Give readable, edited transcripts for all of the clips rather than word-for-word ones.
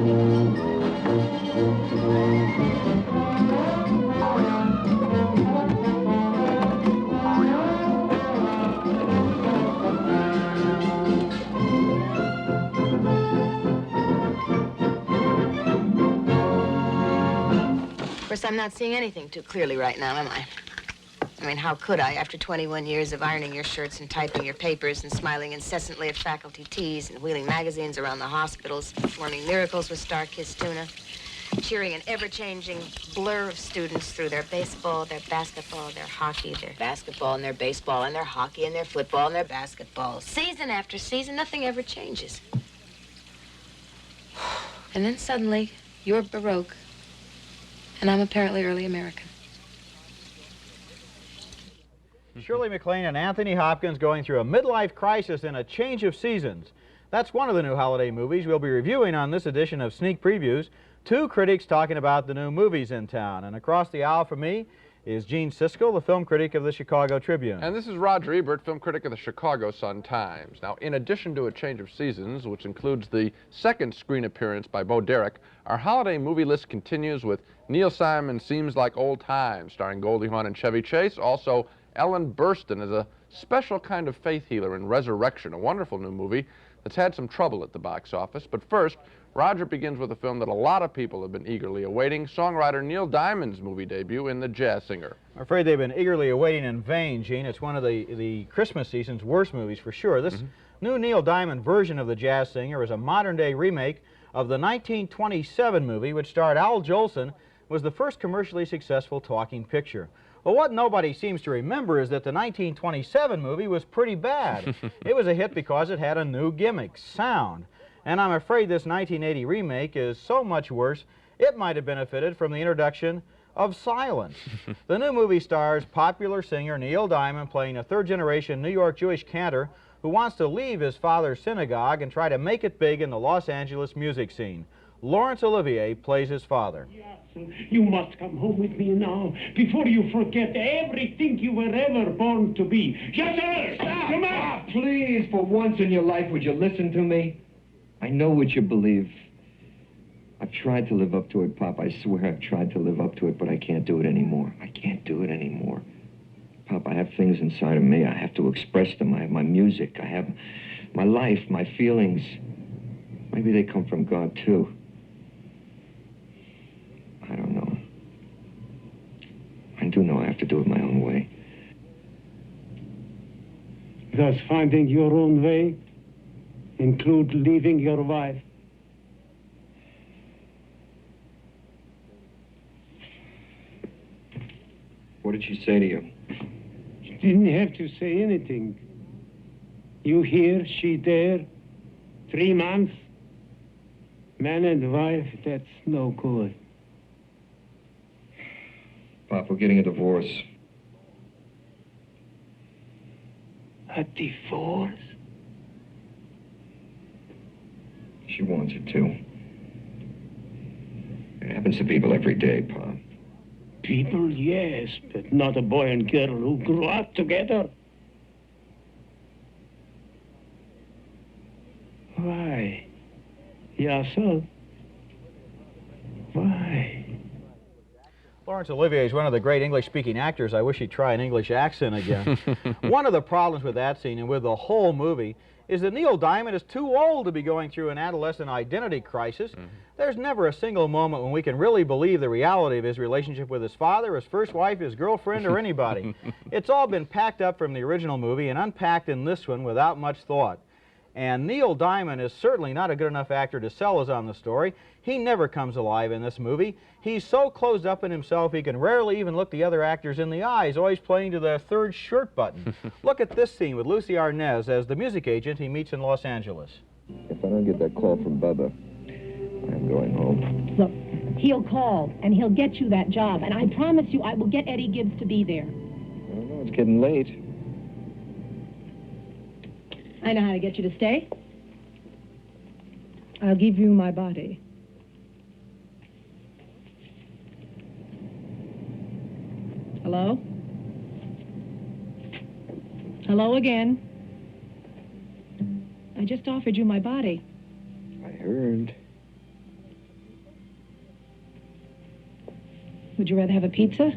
Of course, I'm not seeing anything too clearly right now, am I? I mean, how could I, after 21 years of ironing your shirts and typing your papers and smiling incessantly at faculty teas and wheeling magazines around the hospitals, performing miracles with star-kissed tuna, cheering an ever-changing blur of students through their baseball, their basketball, their hockey, their basketball and their baseball and their hockey and their football and their basketball. Season after season, nothing ever changes. And then suddenly, you're Baroque, and I'm apparently early American. Shirley MacLaine and Anthony Hopkins going through a midlife crisis and a change of seasons. That's one of the new holiday movies we'll be reviewing on this edition of Sneak Previews. Two critics talking about the new movies in town. And across the aisle from me is Gene Siskel, the film critic of the Chicago Tribune. And this is Roger Ebert, film critic of the Chicago Sun-Times. Now, in addition to A Change of Seasons, which includes the second screen appearance by Bo Derek, our holiday movie list continues with Neil Simon's Seems Like Old Times, starring Goldie Hawn and Chevy Chase. Also, Ellen Burstyn as a special kind of faith healer in Resurrection, a wonderful new movie that's had some trouble at the box office. But first, Roger begins with a film that a lot of people have been eagerly awaiting, songwriter Neil Diamond's movie debut in The Jazz Singer. I'm afraid they've been eagerly awaiting in vain, Gene. It's one of the Christmas season's worst movies for sure. This new Neil Diamond version of The Jazz Singer is a modern-day remake of the 1927 movie, which starred Al Jolson, was the first commercially successful talking picture. Well, what nobody seems to remember is that the 1927 movie was pretty bad. It was a hit because it had a new gimmick, sound. And I'm afraid this 1980 remake is so much worse, it might have benefited from the introduction of silence. The new movie stars popular singer Neil Diamond playing a third-generation New York Jewish cantor who wants to leave his father's synagogue and try to make it big in the Los Angeles music scene. Laurence Olivier plays his father. You must come home with me now, before you forget everything you were ever born to be. Yes, sir! Stop! Come on! Please, for once in your life, would you listen to me? I know what you believe. I've tried to live up to it, Pop. I swear I've tried to live up to it, but I can't do it anymore. I can't do it anymore. Pop, I have things inside of me. I have to express them. I have my music. I have my life, my feelings. Maybe they come from God, too. I don't know. I do know I have to do it my own way. Does finding your own way include leaving your wife? What did she say to you? She didn't have to say anything. You here, she there, 3 months. Man and wife, that's no good. Pop, we're getting a divorce. A divorce? She wants it too. It happens to people every day, Pop. People, yes, but not a boy and girl who grew up together. Why? Yeah, so? Why? Laurence Olivier is one of the great English-speaking actors. I wish he'd try an English accent again. One of the problems with that scene and with the whole movie is that Neil Diamond is too old to be going through an adolescent identity crisis. There's never a single moment when we can really believe the reality of his relationship with his father, his first wife, his girlfriend, or anybody. It's all been packed up from the original movie and unpacked in this one without much thought. And Neil Diamond is certainly not a good enough actor to sell us on the story. He never comes alive in this movie. He's so closed up in himself he can rarely even look the other actors in the eyes, always playing to the third shirt button. Look at this scene with Lucy Arnaz as the music agent he meets in Los Angeles. If I don't get that call from Bubba, I'm going home. Look, he'll call, and he'll get you that job, and I promise you I will get Eddie Gibbs to be there. I don't know, it's getting late. I know how to get you to stay. I'll give you my body. Hello? Hello again. I just offered you my body. I heard. Would you rather have a pizza?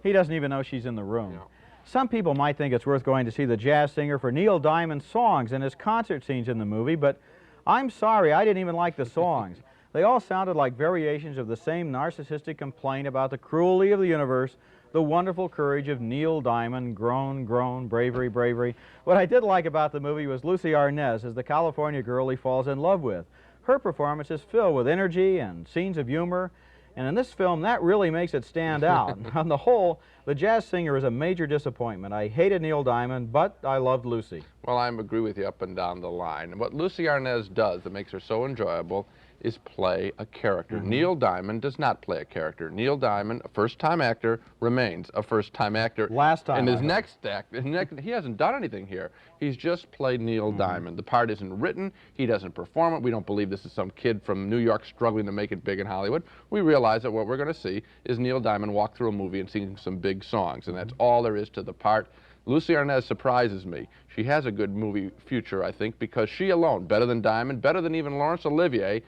He doesn't even know she's in the room. Yeah. Some people might think it's worth going to see the jazz singer for Neil Diamond's songs and his concert scenes in the movie, but I'm sorry, I didn't even like the songs. They all sounded like variations of the same narcissistic complaint about the cruelty of the universe, the wonderful courage of Neil Diamond, groan, groan, bravery, bravery. What I did like about the movie was Lucy Arnaz as the California girl he falls in love with. Her performance is filled with energy and scenes of humor, and in this film, that really makes it stand out. On the whole, the jazz singer is a major disappointment. I hated Neil Diamond, but I loved Lucy. Well, I agree with you up and down the line. And what Lucy Arnaz does that makes her so enjoyable is play a character. Neil Diamond does not play a character. Neil Diamond, a first-time actor, remains a first-time actor. Last time. And his next act, he hasn't done anything here. He's just played Neil Diamond. The part isn't written. He doesn't perform it. We don't believe this is some kid from New York struggling to make it big in Hollywood. We realize that what we're going to see is Neil Diamond walk through a movie and sing some big songs, and that's all there is to the part. Lucy Arnaz surprises me. She has a good movie future, I think, because she alone, better than Diamond, better than even Laurence Olivier,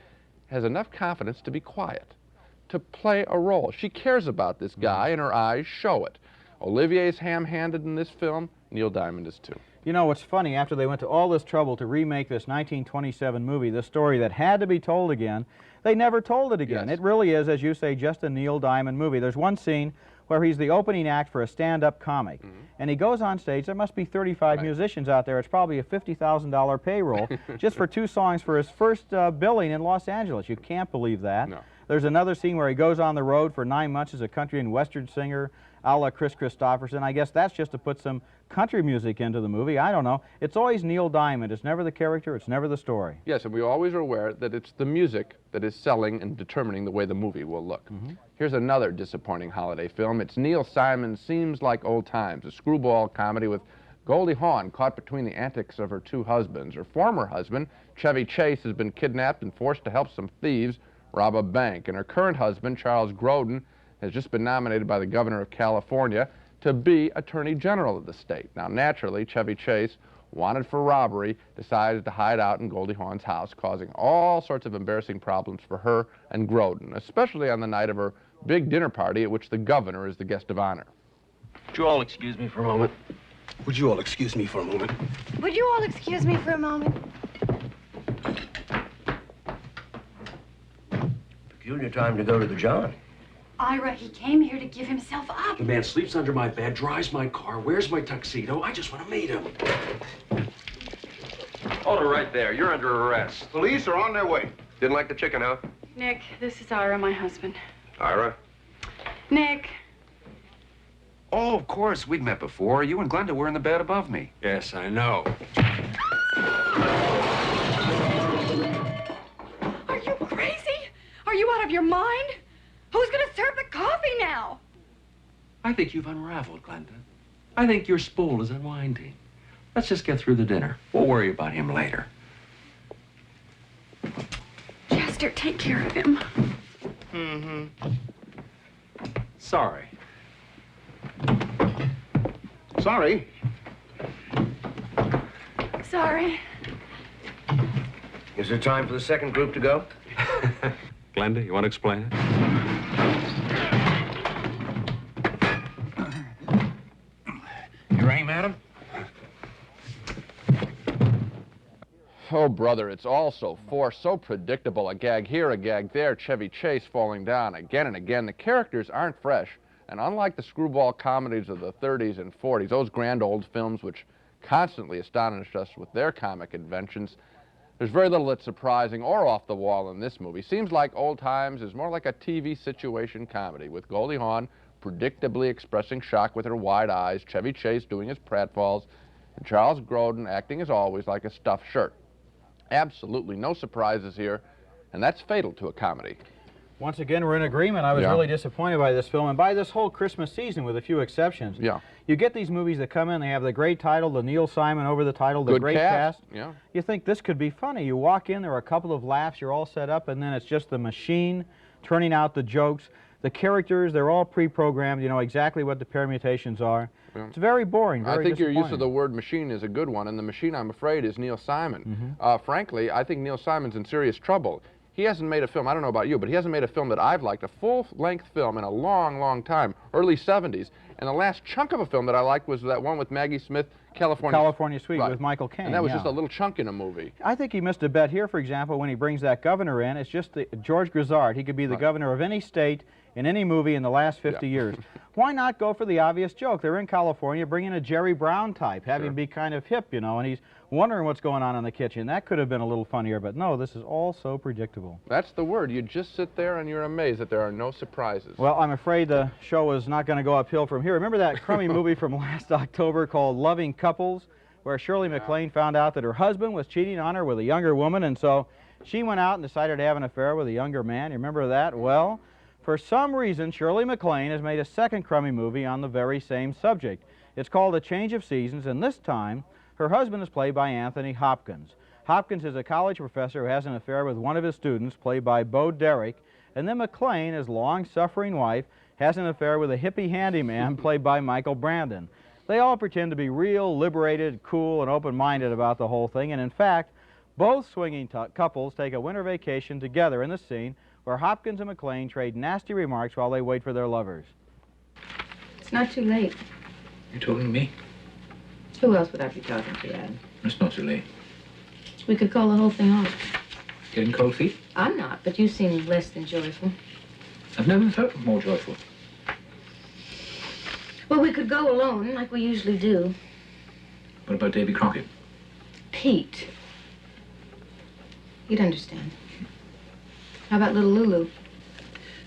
has enough confidence to be quiet, to play a role. She cares about this guy, and her eyes show it. Olivier's ham-handed in this film. Neil Diamond is too. You know, what's funny, after they went to all this trouble to remake this 1927 movie, the story that had to be told again, they never told it again. Yes. It really is, as you say, just a Neil Diamond movie. There's one scene where he's the opening act for a stand-up comic. And he goes on stage. There must be 35 musicians out there. It's probably a $50,000 payroll just for 2 songs for his first billing in Los Angeles. You can't believe that. No. There's another scene where he goes on the road for 9 months as a country and western singer, a la Chris Christopherson. I guess that's just to put some country music into the movie. I don't know. It's always Neil Diamond. It's never the character. It's never the story. Yes, and we always are aware that it's the music that is selling and determining the way the movie will look. Here's another disappointing holiday film. It's Neil Simon's Seems Like Old Times, a screwball comedy with Goldie Hawn caught between the antics of her 2 husbands. Her former husband, Chevy Chase, has been kidnapped and forced to help some thieves rob a bank. And her current husband, Charles Grodin, has just been nominated by the governor of California to be Attorney General of the state. Now, naturally, Chevy Chase, wanted for robbery, decided to hide out in Goldie Hawn's house, causing all sorts of embarrassing problems for her and Grodin, especially on the night of her big dinner party at which the governor is the guest of honor. Would you all excuse me for a moment? Would you all excuse me for a moment? Would you all excuse me for a moment? Peculiar time to go to the John. Ira, he came here to give himself up. The man sleeps under my bed, drives my car, wears my tuxedo. I just want to meet him. Hold her right there. You're under arrest. Police are on their way. Didn't like the chicken, huh? Nick, this is Ira, my husband. Ira? Nick. Oh, of course. We'd met before. You and Glenda were in the bed above me. Yes, I know. Are you crazy? Are you out of your mind? Who's going to serve the coffee now? I think you've unraveled, Glenda. I think your spool is unwinding. Let's just get through the dinner. We'll worry about him later. Chester, take care of him. Sorry. Sorry. Sorry. Is it time for the second group to go? Glenda, you want to explain it? You rang, madam? Oh, brother, it's all so forced, so predictable. A gag here, a gag there, Chevy Chase falling down again and again. The characters aren't fresh. And unlike the screwball comedies of the 30s and 40s, those grand old films which constantly astonished us with their comic inventions, there's very little that's surprising or off the wall in this movie. Seems like Old Times is more like a TV situation comedy, with Goldie Hawn predictably expressing shock with her wide eyes, Chevy Chase doing his pratfalls, and Charles Grodin acting as always like a stuffed shirt. Absolutely no surprises here, and that's fatal to a comedy. Once again, we're in agreement. I was really disappointed by this film, and by this whole Christmas season, with a few exceptions. Yeah. You get these movies that come in, they have the great title, the Neil Simon over the title, the Good great cast. cast. Yeah. You think this could be funny. You walk in, there are a couple of laughs, you're all set up, and then it's just the machine turning out the jokes. The characters, they're all pre-programmed. You know exactly what the permutations are. Yeah. It's very boring, very I think your use disappointing. of the word machine is a good one, and the machine, I'm afraid, is Neil Simon. Frankly, I think Neil Simon's in serious trouble. he hasn't made a film, I don't know about you, but he hasn't made a film that I've liked, a full-length film in a long, long time, early 70s. And the last chunk of a film that I liked was that one with Maggie Smith, California Suite right, with Michael Caine. And that was just a little chunk in a movie. I think he missed a bet here, for example, when he brings that governor in. It's just George Grizzard. He could be the governor of any state in any movie in the last 50 years. Why not go for the obvious joke? They're in California, bring in a Jerry Brown type, have him be kind of hip, you know, and he's wondering what's going on in the kitchen. That could have been a little funnier, but no, this is all so predictable. That's the word. You just sit there and you're amazed that there are no surprises. Well, I'm afraid the show is not going to go uphill from here. Remember that crummy movie from last October called Loving Couples, where Shirley MacLaine found out that her husband was cheating on her with a younger woman, and so she went out and decided to have an affair with a younger man. You remember that? Well, for some reason, Shirley MacLaine has made a second crummy movie on the very same subject. It's called A Change of Seasons, and this time, her husband is played by Anthony Hopkins. Hopkins is a college professor who has an affair with one of his students, played by Bo Derek, and then MacLaine, his long-suffering wife, has an affair with a hippie handyman, played by Michael Brandon. They all pretend to be real, liberated, cool, and open-minded about the whole thing, and in fact, both swinging couples take a winter vacation together in the scene where Hopkins and MacLaine trade nasty remarks while they wait for their lovers. It's not too late. You talking to me? Who else would I be talking to, Adam? It's not too late. We could call the whole thing off. Getting cold feet? I'm not, but you seem less than joyful. I've never felt more joyful. Well, we could go alone, like we usually do. What about Davy Crockett? Pete. You'd understand. How about little Lulu?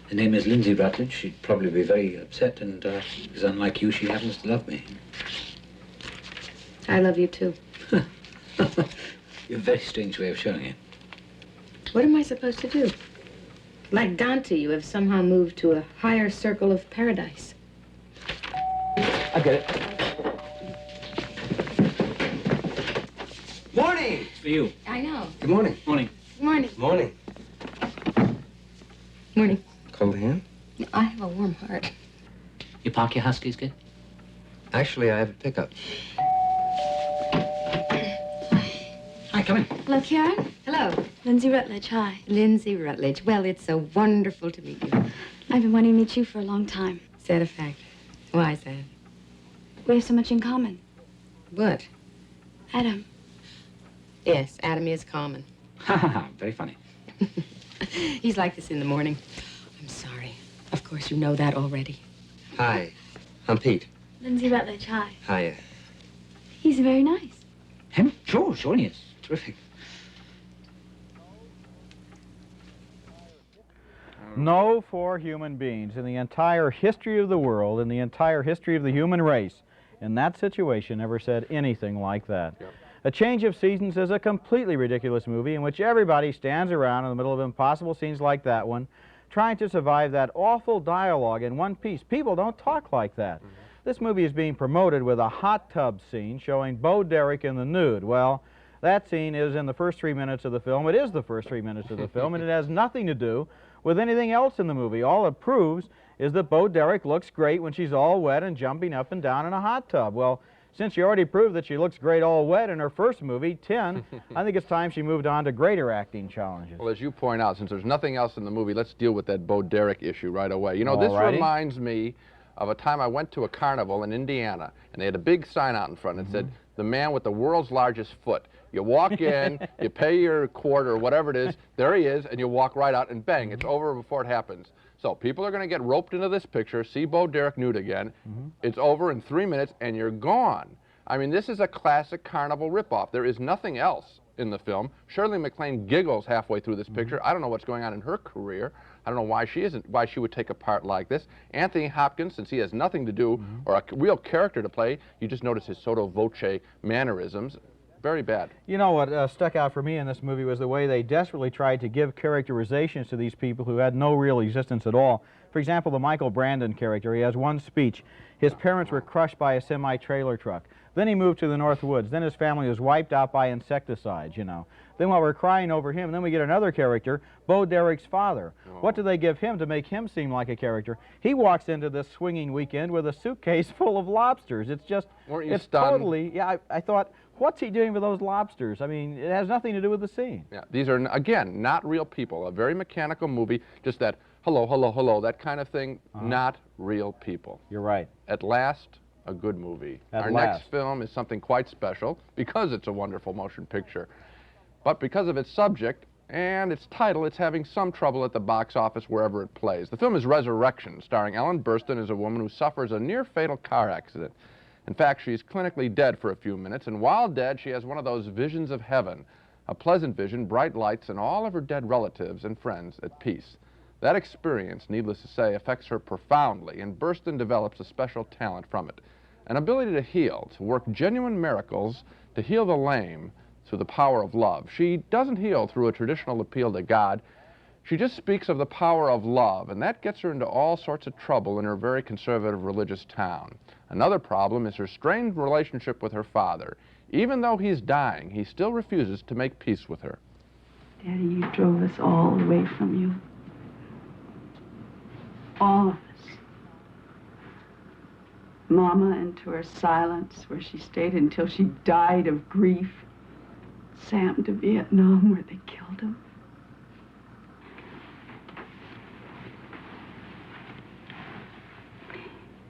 The name is Lindsay Rutledge. She'd probably be very upset, and because unlike you, she happens to love me. I love you, too. You have a very strange way of showing it. What am I supposed to do? Like Dante, you have somehow moved to a higher circle of paradise. I get it. Morning! It's for you. I know. Good morning. Morning. Good morning. Morning. Morning. Cold hand? No, I have a warm heart. You park your Huskies good? Actually, I have a pickup. Hi, come in. Hello, Karen. Hello. Lindsay Rutledge, hi. Lindsay Rutledge. Well, it's so wonderful to meet you. I've been wanting to meet you for a long time. Is that a fact? Why is that? We have so much in common. What? Adam. Yes, Adam is common. Ha ha ha, very funny. He's like this in the morning. I'm sorry. Of course, you know that already. Hi, I'm Pete. Lindsay Rutledge, hi. Hiya. He's very nice. Him? Sure he is. Terrific. No four human beings in the entire history of the world, in the entire history of the human race, in that situation ever said anything like that. Yep. A Change of Seasons is a completely ridiculous movie in which everybody stands around in the middle of impossible scenes like that one, trying to survive that awful dialogue in one piece. People don't talk like that. This movie is being promoted with a hot tub scene showing Bo Derek in the nude. Well, that scene is in the first 3 minutes of the film. It is the first 3 minutes of the film, and it has nothing to do with anything else in the movie. All it proves is that Bo Derek looks great when she's all wet and jumping up and down in a hot tub. Well, since you already proved that she looks great all wet in her first movie, 10, I think it's time she moved on to greater acting challenges. Well, as you point out, since there's nothing else in the movie, let's deal with that Bo Derek issue right away. You know, this reminds me of a time I went to a carnival in Indiana, and they had a big sign out in front that said, "The man with the world's largest foot." You walk in, you pay your quarter or whatever it is, there he is, and you walk right out, and bang, it's over before it happens. So people are going to get roped into this picture, see Bo Derek nude again, it's over in 3 minutes, and you're gone. I mean, this is a classic carnival ripoff. There is nothing else in the film. Shirley MacLaine giggles halfway through this picture. I don't know what's going on in her career. I don't know why she would take a part like this. Anthony Hopkins, since he has nothing to do or a real character to play, you just notice his sotto voce mannerisms. Very bad. You know what stuck out for me in this movie was the way they desperately tried to give characterizations to these people who had no real existence at all. For example, the Michael Brandon character, he has one speech. His parents were crushed by a semi-trailer truck. Then he moved to the North Woods. Then his family was wiped out by insecticides, you know. Then while we're crying over him, then we get another character, Bo Derek's father. What do they give him to make him seem like a character? He walks into this swinging weekend with a suitcase full of lobsters. It's just, Weren't you it's stunned? totally, yeah, I thought, What's he doing with those lobsters? I mean, it has nothing to do with the scene. Yeah, these are, again, not real people. A very mechanical movie, just that hello, hello, hello, that kind of thing, not real people. You're right. At last, a good movie. Our last. next film is something quite special because it's a wonderful motion picture. But because of its subject and its title, it's having some trouble at the box office wherever it plays. The film is Resurrection, starring Ellen Burstyn as a woman who suffers a near-fatal car accident. In fact, she's clinically dead for a few minutes, and while dead, she has one of those visions of heaven, a pleasant vision, bright lights, and all of her dead relatives and friends at peace. That experience, needless to say, affects her profoundly, and Burstyn develops a special talent from it, an ability to heal, to work genuine miracles, to heal the lame through the power of love. She doesn't heal through a traditional appeal to God. She just speaks of the power of love, and that gets her into all sorts of trouble in her very conservative religious town. Another problem is her strained relationship with her father. Even though he's dying, he still refuses to make peace with her. Daddy, you drove us all away from you. All of us. Mama into her silence, where she stayed until she died of grief. Sam to Vietnam, where they killed him.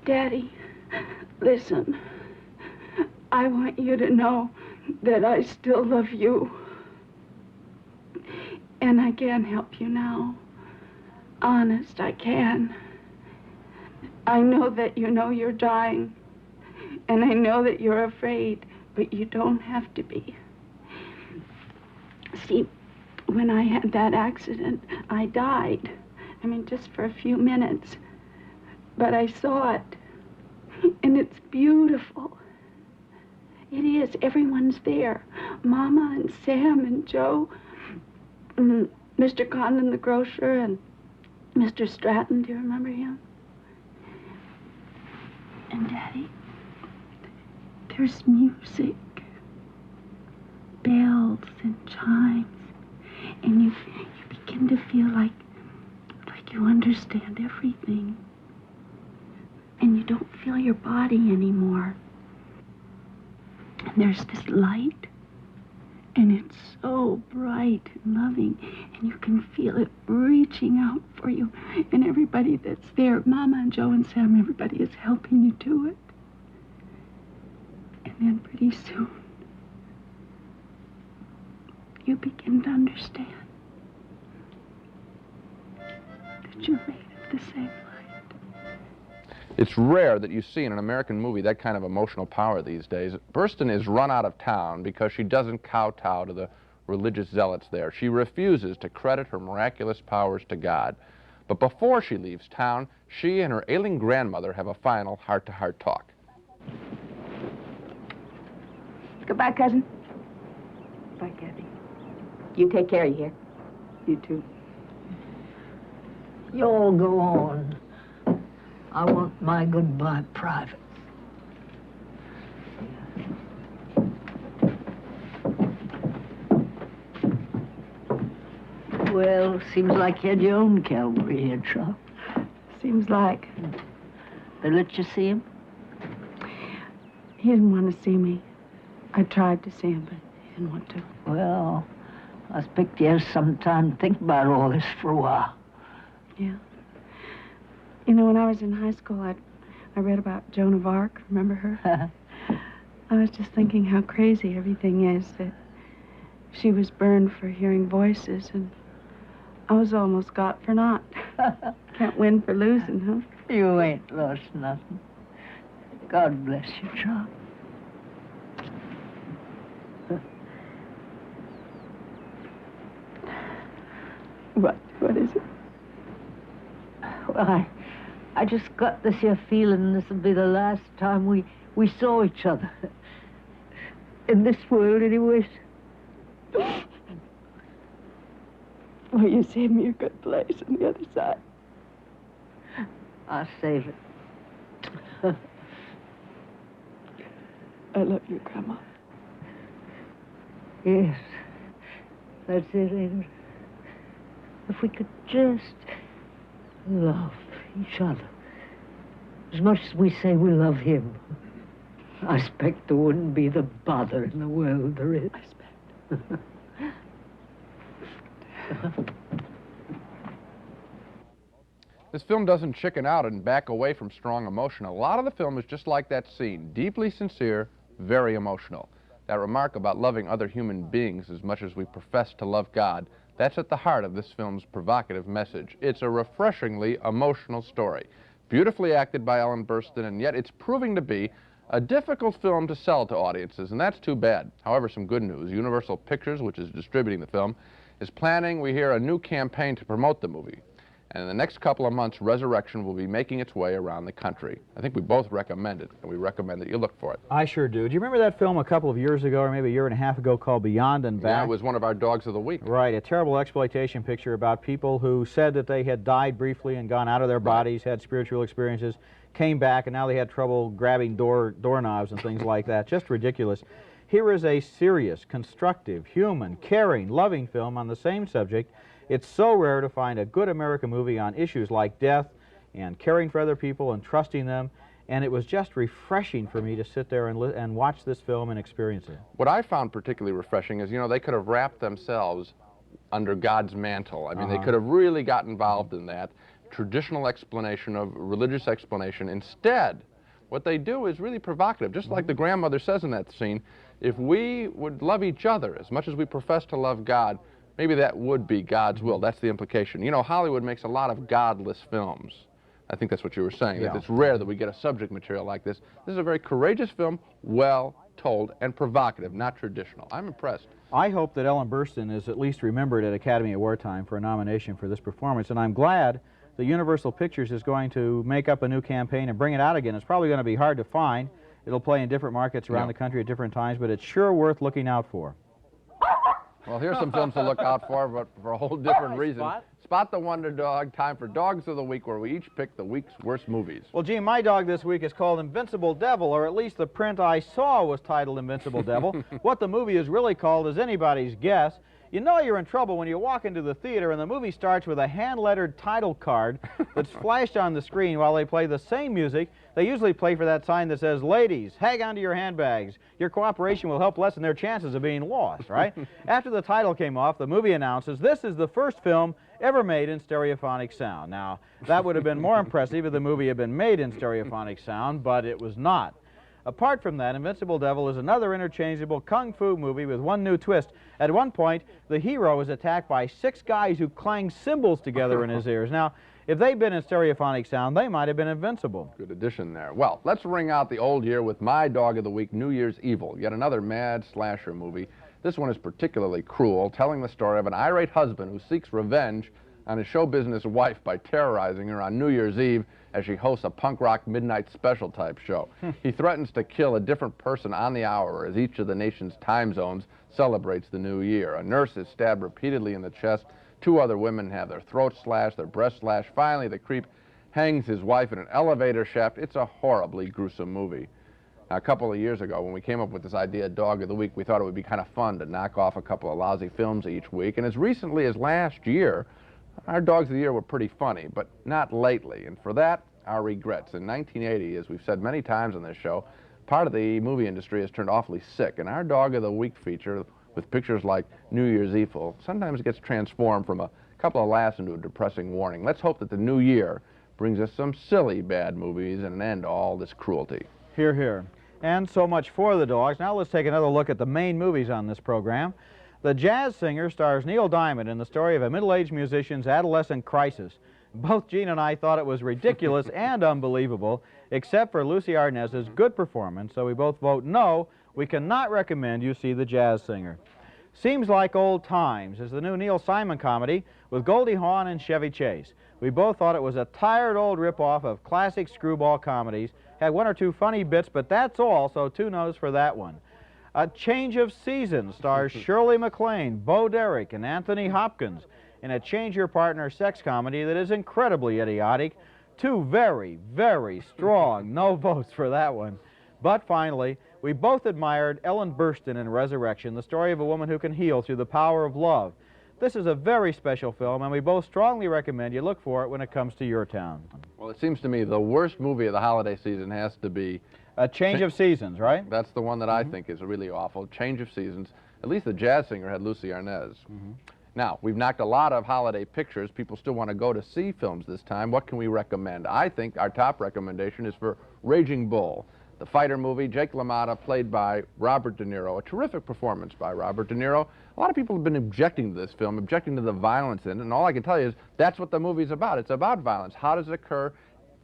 Daddy, listen. I want you to know that I still love you. And I can help you now. Honest, I can. I know that you know you're dying. And I know that you're afraid, but you don't have to be. See, when I had that accident, I died. I mean, just for a few minutes. But I saw it. And it's beautiful. It is. Everyone's there. Mama and Sam and Joe, and Mr. Condon, the grocer, and Mr. Stratton. Do you remember him? And Daddy, there's music. Bells and chimes. And you begin to feel like you understand everything. And you don't feel your body anymore. And there's this light, and it's so bright and loving, and you can feel it reaching out for you. And everybody that's there, Mama and Joe and Sam, everybody is helping you do it. And then pretty soon, you begin to understand that you're made of the same light. It's rare that you see in an American movie that kind of emotional power these days. Burstyn is run out of town because she doesn't kowtow to the religious zealots there. She refuses to credit her miraculous powers to God. But before she leaves town, she and her ailing grandmother have a final heart-to-heart talk. Goodbye, cousin. Bye, Kathy. You take care of you here. You too. You all go on. I want my goodbye private. Well, seems like you had your own cavalry here, Chuck. Seems like. They let you see him? He didn't want to see me. I tried to see him, but he didn't want to. Well, I expect you have some time to think about all this for a while. Yeah. You know, when I was in high school, I read about Joan of Arc. Remember her? I was just thinking how crazy everything is, that she was burned for hearing voices, and I was almost got for naught. Can't win for losing, huh? You ain't lost nothing. God bless you, Chuck. What is it? Well, I just got this here feeling this will be the last time we saw each other. In this world, anyways. Well, you saved me a good place on the other side. I'll save it. I love you, Grandma. Yes, that's it, ain't it? If we could just love each other as much as we say we love him. I expect there wouldn't be the bother in the world there is. I expect. This film doesn't chicken out and back away from strong emotion. A lot of the film is just like that scene, deeply sincere, very emotional. That remark about loving other human beings as much as we profess to love God, that's at the heart of this film's provocative message. It's a refreshingly emotional story, beautifully acted by Ellen Burstyn, and yet it's proving to be a difficult film to sell to audiences, and that's too bad. However, some good news. Universal Pictures, which is distributing the film, is planning, we hear, a new campaign to promote the movie. And in the next couple of months, Resurrection will be making its way around the country. I think we both recommend it, and we recommend that you look for it. I sure do. Do you remember that film a couple of years ago, or maybe a year and a half ago, called Beyond and Back? Yeah, it was one of our Dogs of the Week. Right, a terrible exploitation picture about people who said that they had died briefly and gone out of their bodies, had spiritual experiences, came back, and now they had trouble grabbing doorknobs and things like that. Just ridiculous. Here is a serious, constructive, human, caring, loving film on the same subject. It's so rare to find a good American movie on issues like death and caring for other people and trusting them, and it was just refreshing for me to sit there and watch this film and experience it. What I found particularly refreshing is, you know, they could have wrapped themselves under God's mantle. I mean, they could have really got involved in that traditional explanation of religious explanation. Instead, what they do is really provocative. Just like the grandmother says in that scene, if we would love each other as much as we profess to love God, maybe that would be God's will. That's the implication. You know, Hollywood makes a lot of godless films. I think that's what you were saying, that it's rare that we get a subject material like this. This is a very courageous film, well told, and provocative, not traditional. I'm impressed. I hope that Ellen Burstyn is at least remembered at Academy Award time for a nomination for this performance, and I'm glad that Universal Pictures is going to make up a new campaign and bring it out again. It's probably going to be hard to find. It'll play in different markets around the country at different times, but it's sure worth looking out for. Well, here's some films to look out for, but for a whole different reason. Spot the Wonder Dog. Time for Dogs of the Week, where we each pick the week's worst movies. Well, Gene, my dog this week is called Invincible Devil, or at least the print I saw was titled Invincible Devil. What the movie is really called is anybody's guess. You know you're in trouble when you walk into the theater and the movie starts with a hand-lettered title card that's flashed on the screen while they play the same music. They usually play for that sign that says, "Ladies, hang on to your handbags. Your cooperation will help lessen their chances of being lost," right? After the title came off, the movie announces, "This is the first film ever made in stereophonic sound." Now, that would have been more impressive if the movie had been made in stereophonic sound, but it was not. Apart from that, Invincible Devil is another interchangeable kung fu movie with one new twist. At one point, the hero is attacked by 6 guys who clang cymbals together in his ears. Now, if they'd been in stereophonic sound, they might have been invincible. Good addition there. Well, let's ring out the old year with my Dog of the Week, New Year's Evil, yet another mad slasher movie. This one is particularly cruel, telling the story of an irate husband who seeks revenge on his show business wife by terrorizing her on New Year's Eve as she hosts a punk rock midnight special type show. He threatens to kill a different person on the hour as each of the nation's time zones celebrates the new year. A nurse is stabbed repeatedly in the chest. 2 other women have their throats slashed, their breasts slashed. Finally, the creep hangs his wife in an elevator shaft. It's a horribly gruesome movie. Now, a couple of years ago, when we came up with this idea, Dog of the Week, we thought it would be kind of fun to knock off a couple of lousy films each week. And as recently as last year, our Dogs of the Year were pretty funny, but not lately. And for that, our regrets. In 1980, as we've said many times on this show, part of the movie industry has turned awfully sick. And our Dog of the Week feature, with pictures like New Year's Evil, sometimes gets transformed from a couple of laughs into a depressing warning. Let's hope that the new year brings us some silly bad movies and an end to all this cruelty. Hear, hear. And so much for the dogs. Now let's take another look at the main movies on this program. The Jazz Singer stars Neil Diamond in the story of a middle-aged musician's adolescent crisis. Both Gene and I thought it was ridiculous and unbelievable, except for Lucy Arnaz's good performance, so we both vote no. We cannot recommend you see The Jazz Singer. Seems Like Old Times is the new Neil Simon comedy with Goldie Hawn and Chevy Chase. We both thought it was a tired old rip-off of classic screwball comedies. Had 1 or 2 funny bits, but that's all, so 2 no's for that one. A Change of Seasons stars Shirley MacLaine, Bo Derek, and Anthony Hopkins in a change-your-partner sex comedy that is incredibly idiotic. 2 very, very strong no votes for that one. But finally, we both admired Ellen Burstyn in Resurrection, the story of a woman who can heal through the power of love. This is a very special film, and we both strongly recommend you look for it when it comes to your town. Well, it seems to me the worst movie of the holiday season has to be A Change of Seasons, right? That's the one that I think is really awful. Change of Seasons. At least the Jazz Singer had Lucy Arnaz. Now, we've knocked a lot of holiday pictures. People still want to go to see films this time. What can we recommend? I think our top recommendation is for Raging Bull, the fighter movie. Jake LaMotta, played by Robert De Niro. A terrific performance by Robert De Niro. A lot of people have been objecting to this film, objecting to the violence in it, and all I can tell you is that's what the movie's about. It's about violence. How does it occur?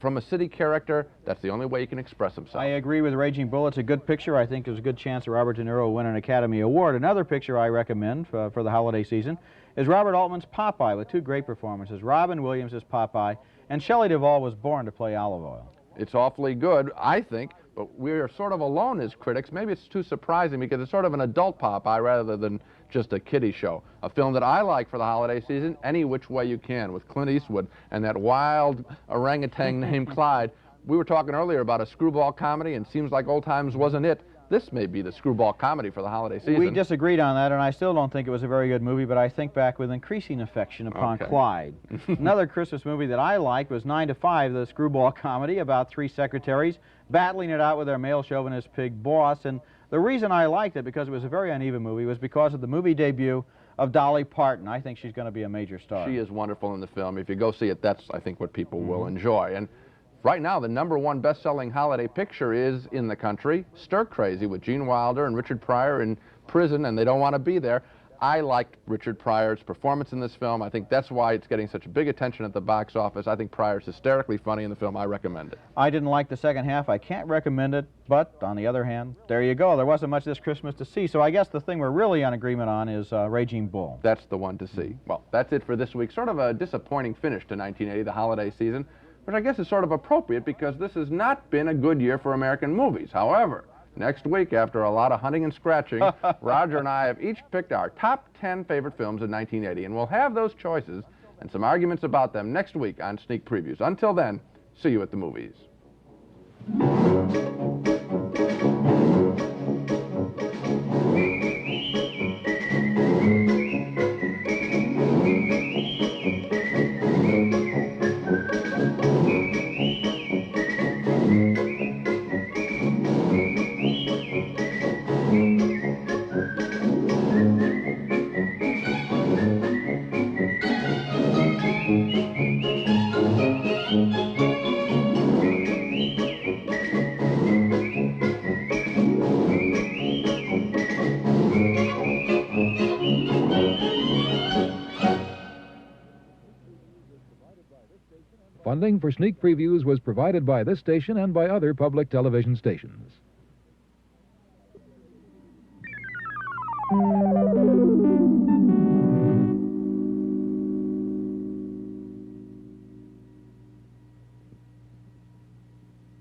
From a city character, that's the only way he can express himself. I agree with Raging Bull. It's a good picture. I think there's a good chance that Robert De Niro will win an Academy Award. Another picture I recommend for the holiday season is Robert Altman's Popeye, with two great performances. Robin Williams as Popeye, and Shelley Duvall was born to play Olive Oyl. It's awfully good, I think, but we're sort of alone as critics. Maybe it's too surprising because it's sort of an adult Popeye rather than just a kiddie show. A film that I like for the holiday season, Any Which Way You Can, with Clint Eastwood and that wild orangutan named Clyde. We were talking earlier about a screwball comedy, and seems like Old Times wasn't it. This may be the screwball comedy for the holiday season. We disagreed on that, and I still don't think it was a very good movie, but I think back with increasing affection upon Clyde. Another Christmas movie that I liked was 9 to 5, the screwball comedy about three secretaries battling it out with their male chauvinist pig boss. And the reason I liked it, because it was a very uneven movie, was because of the movie debut of Dolly Parton. I think she's going to be a major star. She is wonderful in the film. If you go see it, that's, I think, what people will enjoy. And right now, the #1 best-selling holiday picture is in the country, Stir Crazy, with Gene Wilder and Richard Pryor in prison, and they don't want to be there. I like Richard Pryor's performance in this film. I think that's why it's getting such big attention at the box office. I think Pryor's hysterically funny in the film. I recommend it. I didn't like the second half. I can't recommend it, but on the other hand, there you go. There wasn't much this Christmas to see, so I guess the thing we're really in agreement on is Raging Bull. That's the one to see. Well, that's it for this week. Sort of a disappointing finish to 1980, the holiday season, which I guess is sort of appropriate because this has not been a good year for American movies. However, next week, after a lot of hunting and scratching, Roger and I have each picked our top 10 favorite films of 1980, and we'll have those choices and some arguments about them next week on Sneak Previews. Until then, see you at the movies. Funding for Sneak Previews was provided by this station and by other public television stations.